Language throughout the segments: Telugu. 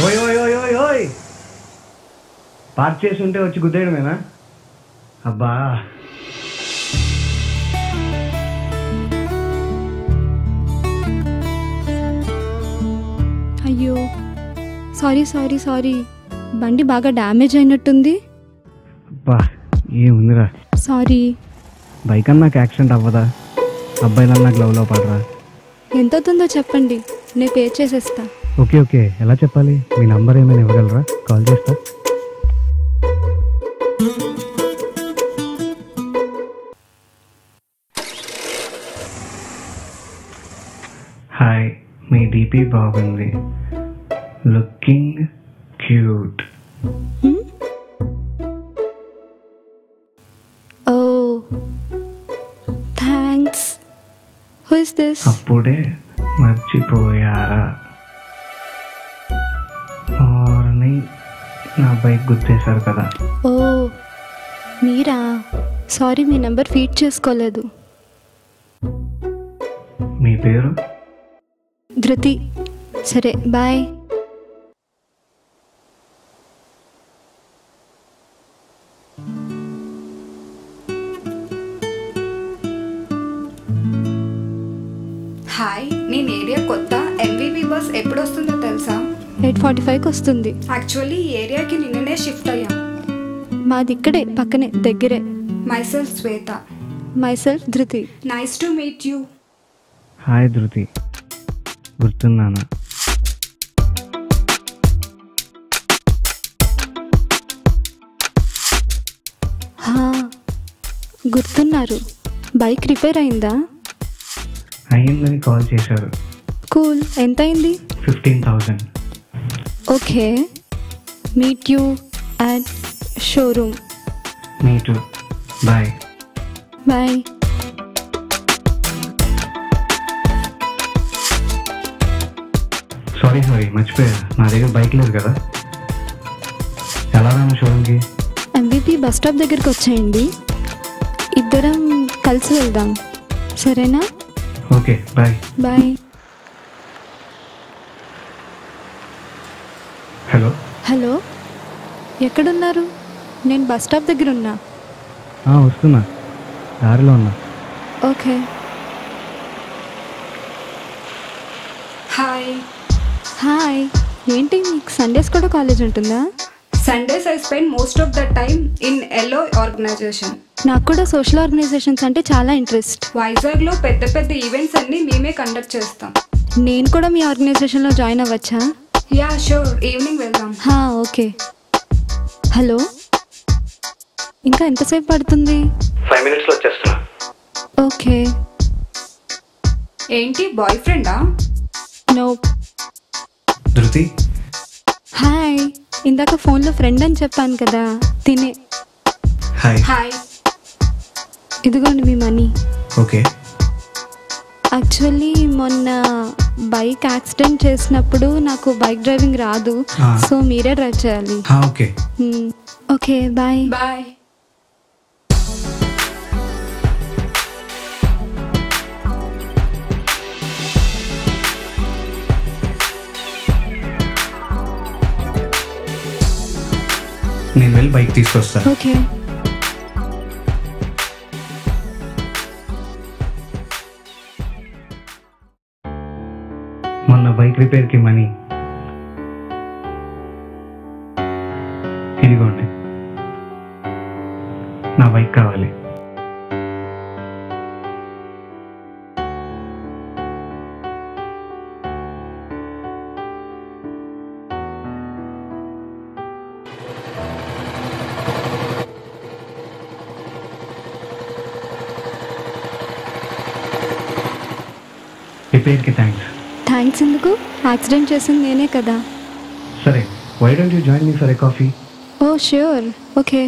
ఓయ్ ఓయ్ ఓయ్ ఓయ్ ఓయ్ పార్క్ చేసి ఉంటే వచ్చి గుద్దేయడమేనా? అబ్బా అయ్యో సారీ సారీ సారీ, బండి బాగా డ్యామేజ్ అయినట్టుంది. అబ్బా ఏముందిరా, సారీ. బైక్ అన్నాక యాక్సిడెంట్ అవ్వదా? అబ్బాయిలన్నా గ్లౌలో పడరా? ఎంత అవుతుందో చెప్పండి, నేను పే చేసేస్తా. ఓకే ఓకే, ఎలా చెప్పాలి? మీ నంబర్ ఏమైనా ఇవ్వగలరా? కాల్ చేస్తా. హాయ్, మీ డీపీ బాగుంది, looking cute. Oh thanks. Who is this? అప్పుడే మర్చిపోయారా? నా బైక్ గుర్తేశారు కదా. ఓ మీరా? సారీ, మీ నెంబర్ ఫీడ్ చేసుకోలేదు. మీ పేరు? ధృతి. సరే బాయ్. హాయ్, నేను ఏరియా కొత్త. ఎంవీపీ బస్ ఎప్పుడు వస్తుందో తెలుసా? 8:45కి వస్తుంది. యాక్చువల్లీ ఈ ఏరియాకి నిన్ననే షిఫ్ట్ అయ్యాం. మాది ఇక్కడే పక్కనే దగ్గరే. మైసెల్ఫ్ శ్వేత. మైసెల్ఫ్ ధృతి. Nice to meet you. Hi ధృతి, గుర్తున్నానా? గుర్తున్నారు. బైక్ రిపేర్ అయిందా? అయ్యిందని కాల్ చేశారు. కూల్. ఎంత అయింది? 15,000. Okay, meet you at showroom. Me too. Bye. Bye. Sorry మర్చిపోయా, నా దగ్గర బైక్ లేదు కదా. ఎలా రాను షోరూమ్కి? ఎంవిపి బస్ స్టాప్ దగ్గరికి వచ్చేయండి, ఇద్దరం కలిసి వెళ్దాం. సరేనా? Okay bye. Bye. Hello. Hello, ఎక్కడున్నారు? నేను బస్ స్టాప్ దగ్గర ఉన్నా. వస్తున్నా, దారిలో ఉన్నా. ఓకే. హాయ్. హాయ్. ఏంటి మీకు సండేస్ కూడా కాలేజ్ ఉంటుందా? Sundays I spend most of the time in yellow organization. నాకు కూడా సోషల్ ఆర్గనైజేషన్స్ అంటే చాలా ఇంట్రెస్ట్. వైజాగ్లో పెద్ద పెద్ద ఈవెంట్స్ అన్ని మేమే కండక్ట్ చేస్తాం. నేను కూడా మీ ఆర్గనైజేషన్లో జాయిన్ అవ్వచ్చా? యా షూర్, ఈవినింగ్ వెళ్దాం. ఓకే. హలో, ఇంకా ఎంతసేపు పడుతుంది? 5 minutesలో వచ్చేస్తున్నా. ఓకే. ఏంటి బాయ్ ఫ్రెండా? నో. ధృతి. హాయ్. ఇందాక ఫోన్లో ఫ్రెండ్ అని చెప్పాను కదా, తినే. హాయ్. హాయ్. ఇదిగోండి మీ మనీ. ఓకే. యాక్చువల్లీ మొన్న బైక్ యాక్సిడెంట్ చేసినప్పుడు నాకు బైక్ డ్రైవింగ్ రాదు, సో మీరే డ్రైవ్ చేయాలి. ఓకే. Okay bye. బాయ్. నేను వెళ్ళి బైక్ తీసుకొస్తా. ఓకే. మొన్న బైక్ రిపేర్కి మనీ ఇదిగోండి. నా బైక్ కావాలి. రిపేర్కి థ్యాంక్స్. థ్యాంక్స్ ఎందుకు? యాక్సిడెంట్ చేసింది నేనే కదా. సరే, why don't you join me for a coffee? Oh sure. Okay.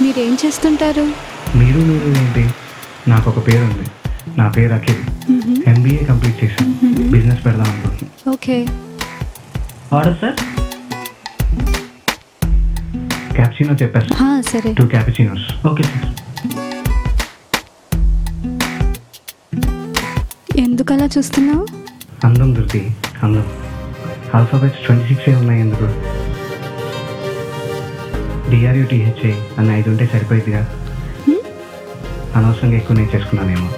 మీరేం చేస్తుంటారు? మీరు ఏంటి? నాకు ఒక పేరు ఉంది. నా పేరు అఖిల్. MBA కంప్లీట్ చేశాను. బిజినెస్ పెడదాం అనుకుంటున్నాను. ఓకే. Order sir. క్యాప్చినో చెప్పేస్తా. సరే. 2 క్యాపుచినోస్. Okay sir. ఎందుకు అలా చూస్తున్నావు? అందం ధృతి, అందం. ఆల్ఫాబెట్స్ 26 ఉన్నాయి. ఎందుకు? DRUTHA అన్న 5 ఉంటే సరిపోయిద్దిగా. అనవసరంగా ఎక్కువ నేను చేసుకున్నానేమో.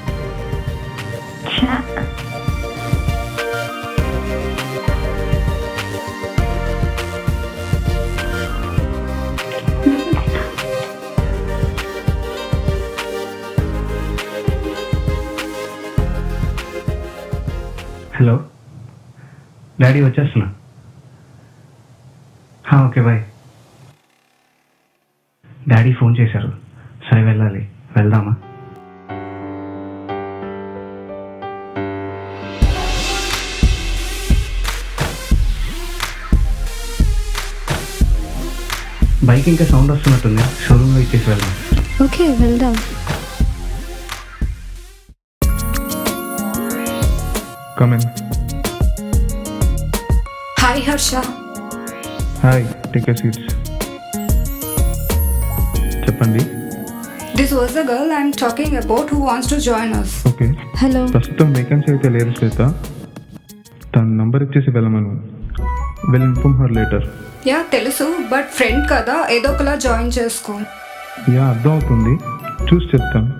హలో డాడీ, వచ్చేస్తున్నా. Okay bye. డాడీ ఫోన్ చేశారు. సరే వెళ్ళాలి. వెళ్దామా? బైక్ ఇంకా సౌండ్ వస్తున్నట్టుంది. షోరూమ్లో ఇచ్చేసి వెళ్దాం. ఓకే, వెళ్దాం. Coming. Hi Harsha. Hi, take your seats. చెప్పండి. This was the girl I'm talking about who wants to join us. Okay. Hello. ప్రస్తుతం వేకెన్సీ అయితే లేదు శ్వేత. తన నంబర్ ఇచ్చేసి వెళ్ళమను. Will inform her later. Yeah తెలుసు, బట్ ఫ్రెండ్ కదా, ఏదో ఒకలా జాయిన్ చేసుకో. యా అర్థం అవుతుంది. చూసి చెప్తాను.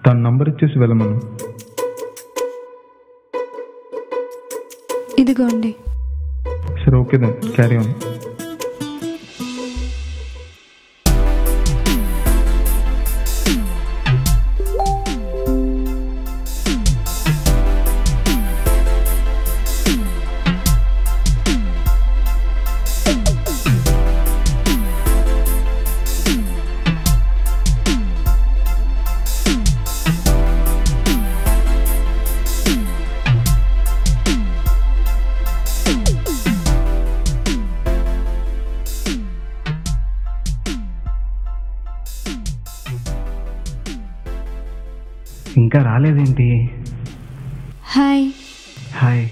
తన నంబర్ ఇచ్చేసి వెళ్ళమను. ఇదిగోండి. సరే, ఓకే దెన్ క్యారీ ఆన్. ఇంకా రాలేదేంటి? హాయ్. హాయ్.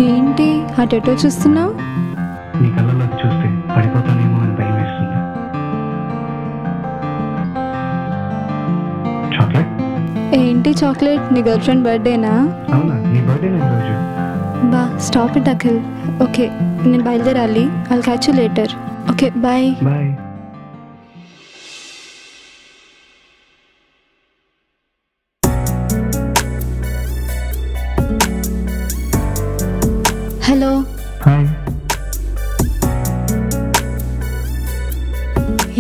ఏంటి అటెటో చూస్తున్నావు? నీ కళ్ళలోకి చూస్తే పడిపోతానేమో అని భయం వేస్తుంది. చాక్లెట్? ఏంటి చాక్లెట్? నీ గర్ల్ ఫ్రెండ్ బర్త్డేనా? అవునా, నీ బర్త్డేనా ఈరోజు? బా స్టాప్ ఇట్ అఖిల్. ఓకే, నేను బయలుదేరాలి. I'll catch you later. Okay, bye. Bye. Hello. Hi.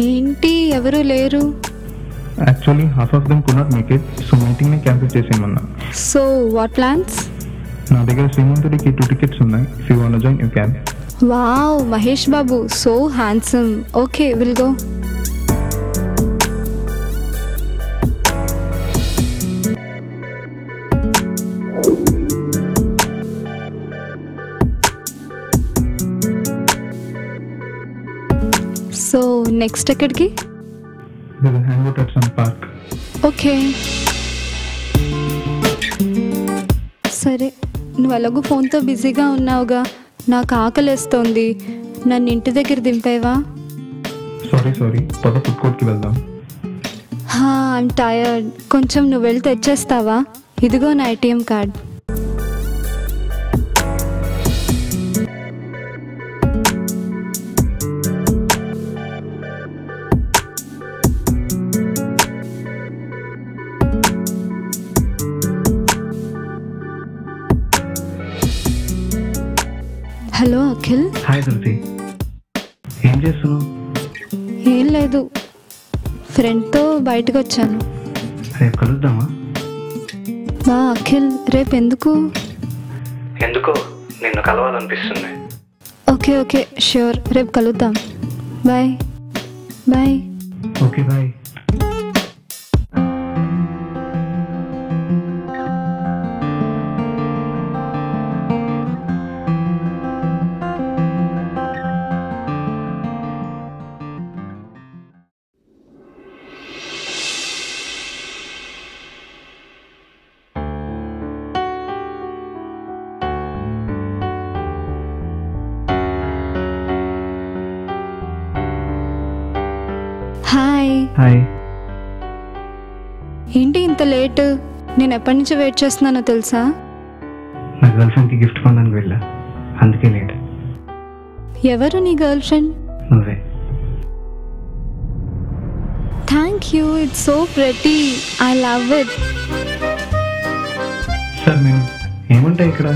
ఏంటి ఎవరు లేరు? Actually half of them could not make it, so మీటింగ్ని క్యాన్సిల్ చేసేయమన్నా. So what plans? నా దగ్గర శ్రీమంతుడికి 2 టికెట్స్ ఉన్నాయి. If you want to join you can. Wow, Mahesh Babu, so handsome. Okay, will go. So next ఎక్కడికి? We will hang out at some park. Okay, సరే. నువ్వు ఎలాగో ఫోన్తో బిజీగా ఉన్నావుగా, నాకు ఆకలేస్తోంది. నన్ను ఇంటి దగ్గర దింపేవా? సారీ, పద ఫుడ్ కోర్ట్కి వెళ్దాం. I'm tired. కొంచెం నువ్వు వెళ్ళి తెచ్చేస్తావా? ఇదిగో నా ATM card. Hello Akhil. Hi ధృతి, ఏం చేస్తున్నావు? ఏం లేదు, ఫ్రెండ్తో బయటకు వచ్చాను. రేపు కలుద్దామా? బా అఖిల్, రేపు ఎందుకు? ఎందుకో నిన్ను కలవాలనిపిస్తుంది. ఓకే ష్యూర్, రేపు కలుద్దాం. బాయ్. Okay bye. హాయ్. ఏంటి ఇంత లేట్? నేను ఎప్పటి నుంచి వెయిట్ చేస్తున్నానో తెలుసా? నా గర్ల్ ఫ్రెండ్కి గిఫ్ట్ కొనడానికి వెళ్ళా, అందుకే లేట్. ఎవరు నీ గర్ల్ ఫ్రెండ్? నువ్వే. Thank you, it's so pretty, I love it. Sir మేము ఏముంటాయి ఇక్కడ?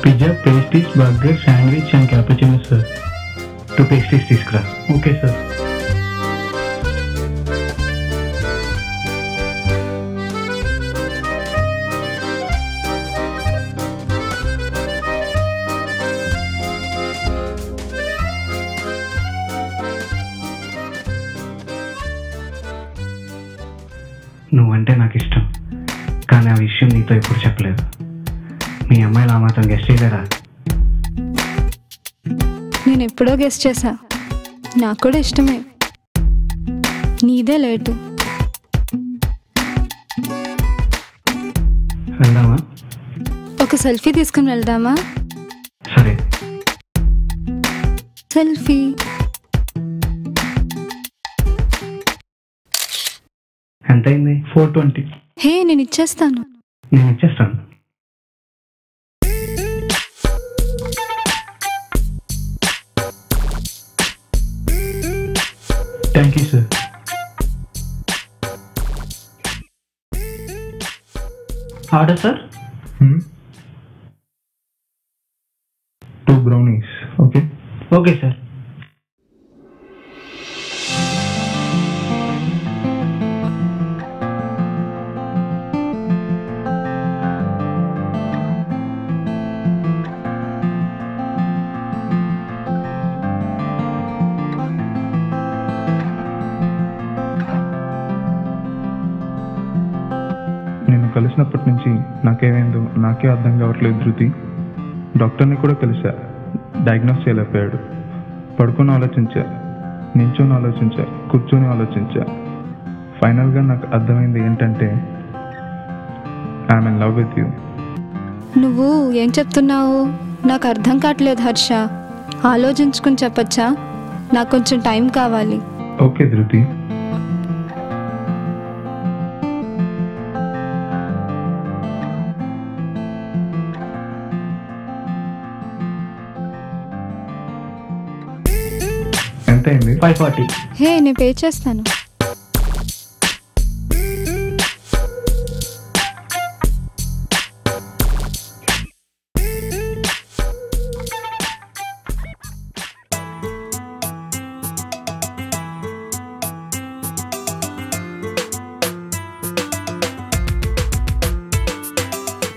Pizza, pastries, burger, sandwich and cappuccino sir. 2 pastries తీసుకురా. Okay sir. నువ్వంటే నాకు ఇష్టం, కానీ ఆ విషయం నీతో ఎప్పుడు చెప్పలేదు. మీ అమ్మాయిలు ఆ మాత్రం గెస్ట్ చేయలేరా? నేను ఎప్పుడో గెస్ట్ చేశా, నాకు కూడా ఇష్టమే. నీదే లేటు. వెళ్దామా? ఒక సెల్ఫీ తీసుకుని వెళ్దామా? సరే. సెల్ఫీ. ఎంత అయింది? 420. హే, నేను ఇచ్చేస్తాను. నేను ఇచ్చేస్తాను. Thank you sir. Order sir. 2 brownies. Okay. Okay sir. నేను కలిసినప్పటి నుంచి నాకేమైందో నాకే అర్థం కావట్లేదు ధృతి. డాక్టర్ని కూడా కలిసా, డయాగ్నోస్ చేయలేకపోయాడు. పడుకొని ఆలోచించా, నించొని ఆలోచించా, కూర్చొని ఆలోచించా. ఫైనల్గా నాకు అర్థమైంది ఏంటంటే I'm in love with you. నువ్వు ఏం చెప్తున్నావు? నాకు అర్థం కావట్లేదు హర్ష. ఆలోచించుకుని చెప్పచ్చా? నాకు కొంచెం టైం కావాలి. ఓకే ధృతి. ఎంత అయింది? 540. హే, నేను పే చేస్తాను.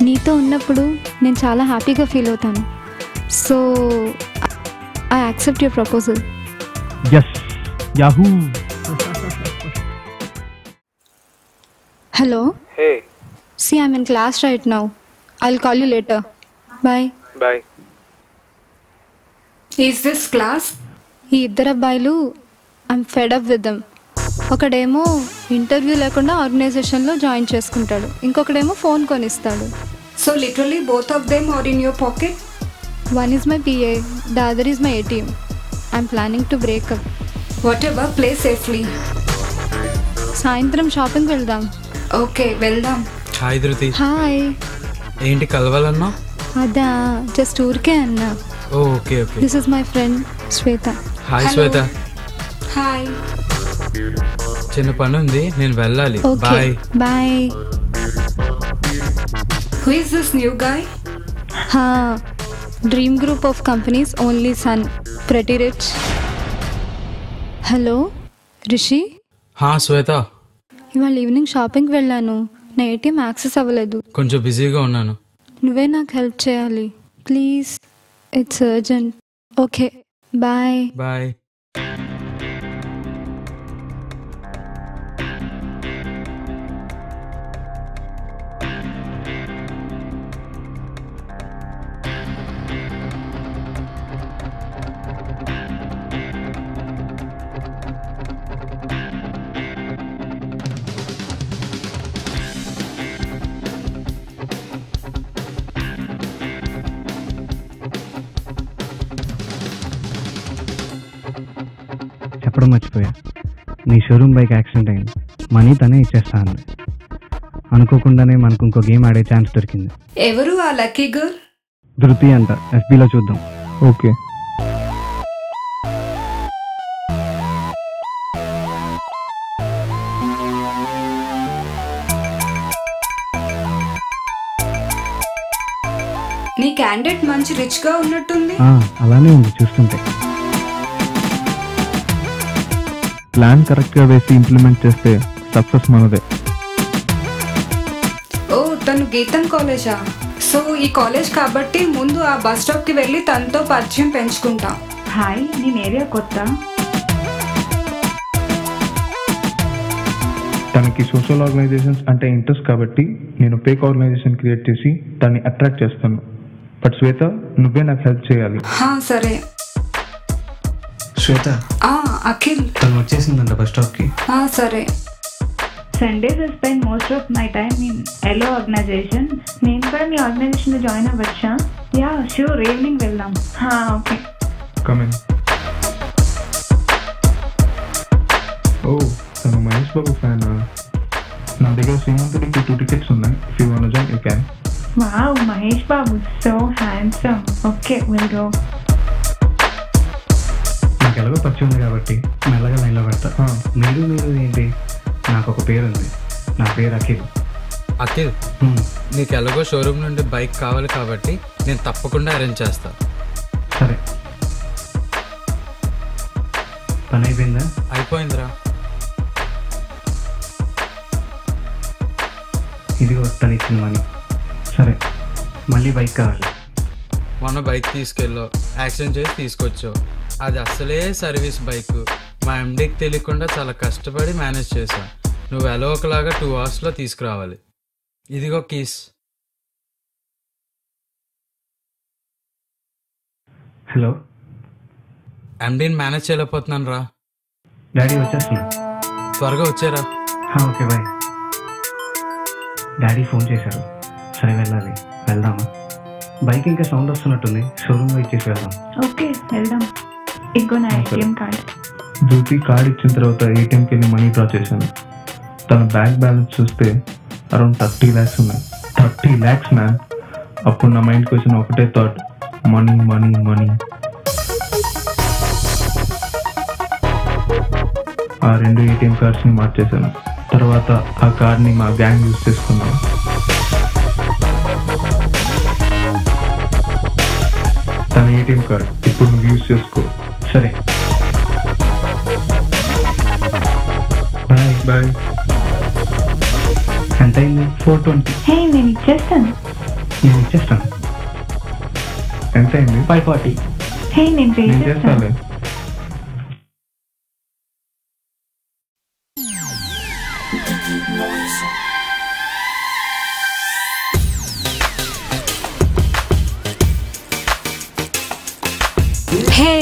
నీతో ఉన్నప్పుడు నేను చాలా హ్యాపీగా ఫీల్ అవుతాను. So I accept your proposal. Yes. Yahoo. Hello. Hey. See, I'm in class right now. I'll call you later. Bye. Bye. Is this class? ఈ ఇద్దరు అబ్బాయిలు I'm fed up with them. ఒకడేమో ఇంటర్వ్యూ లేకుండా ఆర్గనైజేషన్లో జాయిన్ చేసుకుంటాడు, ఇంకొకడేమో ఫోన్ కొనిస్తాడు. So literally both of them are in your pocket? One is my PA, the other is my ATM. I'm planning to break up. Whatever, play safely. సాయంత్రం షాపింగ్ వెళ్దాం. ఓకే, వెళ్దాం. హాయ్ ధృతి. హాయ్. ఏంటి కలవాలన్నా? అదా, జస్ట్ ఊరికే అన్నా. Okay okay. This is my friend Shweta. Hi Hello. Shweta. Hi. చిన్న పని ఉంది, నేను వెళ్ళాలి. Okay, bye. Bye. Who is this new guy? హా, dream group of companies only son, pretty rich. Hello Rishi. హా శ్వేత. ఇవాళ ఈవినింగ్ షాపింగ్కి వెళ్ళాను, నా ఏటీఎం యాక్సెస్ అవ్వలేదు. కొంచెం బిజీగా ఉన్నాను. నువ్వే నాకు హెల్ప్ చేయాలి please, it's urgent. Okay, bye. Bye. చెప్పడం మర్చిపోయా, నీ షోరూమ్ బైక్ యాక్సిడెంట్ అయింది, మనీ తనే ఇచ్చేస్తా అంది. అనుకోకుండానే మనకు ఇంకో గేమ్ ఆడే ఛాన్స్ దొరికింది. ఎవరు ఆ లక్కీ గర్ల్? ధృతి అంట, ఎఫ్బీలో చూద్దాం. ఓకే. నీ క్యాండిడేట్ మంచి రిచ్ గా ఉన్నట్టుంది. అలానే ఉంది చూస్తుంటే. ప్లాన్ కరెక్ట్గా వేసి ఇంప్లిమెంట్ చేస్తే సక్సెస్ మనదే. ఓ, తను గీతం కాలేజా? సో ఈ కాలేజ్ కాబట్టి ముందు ఆ బస్ స్టాప్ కి వెళ్ళి తనతో పరిచయం పెంచుకుంటా. హాయ్, నేను ఏరియా కొత్త. తనకి సోషల్ ఆర్గనైజేషన్స్ అంటే ఇంట్రెస్ట్ కాబట్టి నేను ఫేక్ ఆర్గనైజేషన్ క్రియేట్ చేసి తన్ని అట్రాక్ట్ చేస్తాను. బట్ శ్వేత, నువ్వే నాకు హెల్ప్ చేయాలి. సరే. శ్వేత, అఖిల్ తను వచ్చేసిందంట బస్ స్టాప్కి. సరే. Sundays I spend most of my time in yellow organization. నేను కూడా మీ ఆర్గనైజేషన్లో జాయిన్ అవ్వచ్చా? యా ష్యూర్, ఈవినింగ్ వెళ్దాం. ఓకే. కమింగ్. ఓ, తను మహేష్ బాబు ఫ్యానా? నా దగ్గర శ్రీమంతుడికి 2 tickets ఉన్నాయి. If you want to join you can. Wow, Mahesh Babu so handsome. Okay, will go. నాకు ఎలాగో పరిచయం ఉంది కాబట్టి మెల్లగా లైన్లో పెడతా. మీరు ఏంటి? నాకు ఒక పేరు ఉంది, నా పేరు అఖిల్. అఖిల్, నీకు ఎలాగో షోరూమ్ నుండి బైక్ కావాలి కాబట్టి నేను తప్పకుండా అరేంజ్ చేస్తా. సరే, పని అయిపోయిందా? అయిపోయిందిరా. ఇదిగో తను ఇచ్చిన మనీ. సరే, మళ్ళీ బైక్ కావాలి. మొన్న బైక్ తీసుకెళ్ళావు, యాక్సిడెంట్ చేసి తీసుకొచ్చావు. అది అసలే సర్వీస్ బైక్. మా ఎండీకి తెలియకుండా చాలా కష్టపడి మేనేజ్ చేశాను. నువ్వు ఎలా ఒకలాగా 2 hours తీసుకురావాలి. ఇదిగో కీస్. హలో, ఎండీని మేనేజ్ చేయలేకపోతున్నాను రా. డాడీ వచ్చేస్తున్నా. త్వరగా వచ్చారా? Okay, bye. డాడీ ఫోన్ చేశారు. సరే, వెళ్ళాలి. వెళ్దామా? బైక్ ఇంకా సౌండ్ వస్తున్నట్టుంది, షోరూమ్లో ఇచ్చేసి వెళ్దాం. ఓకే, వెళ్దాం. ఇగో నా ఏటీఎం కార్డ్. జ్యోతి కార్డ్ ఇచ్చిన తర్వాత ఏటీఎంకి వెళ్ళి మనీ డ్రా చేశాను. తన బ్యాంక్ బ్యాలెన్స్ చూస్తే అరౌండ్ 30 lakhs ఉన్నాయి. 30 lakhs మ్యాన్. అప్పుడు నా మైండ్కి వచ్చిన ఒకటే థాట్, మనీ మనీ మనీ. ఆ 2 ఏటీఎం కార్డ్స్ని మార్చేశాను. తర్వాత ఆ కార్డ్ని మా గ్యాంగ్ యూజ్ చేసుకున్నాను. తన ఏటీఎం కార్డ్ ఇప్పుడు నువ్వు యూజ్ చేసుకో. సరే, బాయ్. బాయ్. ఎంత అయింది? 420. హే, నేను ఇచ్చేస్తాను. నేను ఇచ్చేస్తాను. ఎంత అయింది? 540. హే, నేను పే నేను చేస్తాను. చేస్తాలే. హే